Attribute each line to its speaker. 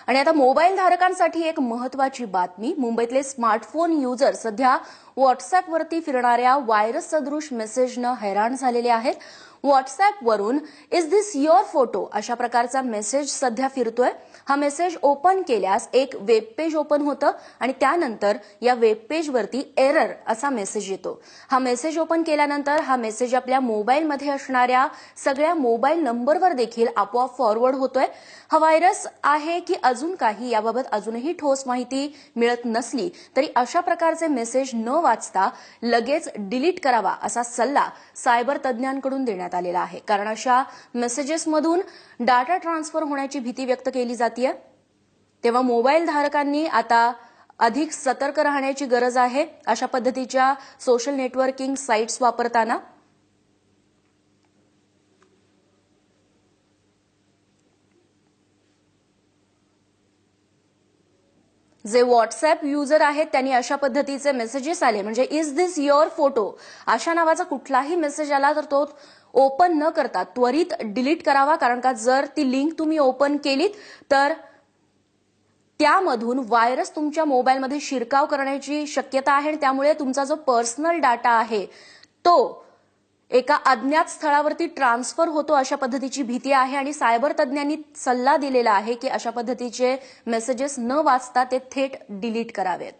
Speaker 1: आणि आता मोबाईल धारकांसाठी एक महत्वाची बातमी. मुंबईतले स्मार्टफोन युजर सध्या व्हॉट्सअॅपवरती फिरणाऱ्या व्हायरस सदृश मेसेजनं हैराण झालेले आहेत. व्हॉट्सअॅपवरून इज दिस युअर फोटो अशा प्रकारचा मेसेज सध्या फिरतोय. हा मेसेज ओपन केल्यास एक वेब पेज ओपन होतं आणि त्यानंतर या वेब पेजवरती एरर असा मेसेज येतो. हा मेसेज ओपन केल्यानंतर हा मेसेज आपल्या मोबाईलमध्ये असणाऱ्या सगळ्या मोबाईल नंबरवर देखील आपोआप फॉरवर्ड होतोय. हा व्हायरस आहे की अजून काही याबाबत अजूनही ठोस माहिती मिळत नसली तरी अशा प्रकारचे मेसेज न वाचता लगेच डिलीट करावा असा सल्ला सायबर तज्ज्ञांकडून देण्यात आलेला आहे. कारण अशा मेसेजेसमधून डाटा ट्रान्सफर होण्याची भीती व्यक्त केली जाते. तेव्हा मोबाईल धारकांनी आता अधिक सतर्क राहण्याची गरज आहे अशा पद्धतीच्या सोशल नेटवर्किंग साइट्स वापरताना. जे व्हॉट्सअॅप युजर आहेत त्यांनी अशा पद्धतीचे मेसेजेस आले म्हणजे इज दिस युअर फोटो अशा नावाचा कुठलाही मेसेज आला तर तो ओपन न करता त्वरित डिलीट करावा. कारण का जर ती लिंक तुम्ही ओपन केलीत तर त्यामधून व्हायरस तुमच्या मोबाईलमध्ये शिरकाव करण्याची शक्यता आहे आणि त्यामुळे तुमचा जो पर्सनल डाटा आहे तो एका अज्ञात स्थळावरती ट्रान्सफर होतो अशा पद्धतीची भीती आहे. आणि सायबर तज्ज्ञांनी सल्ला दिलेला आहे की अशा पद्धतीचे मेसेजेस न वाचता ते थेट डिलीट करावेत.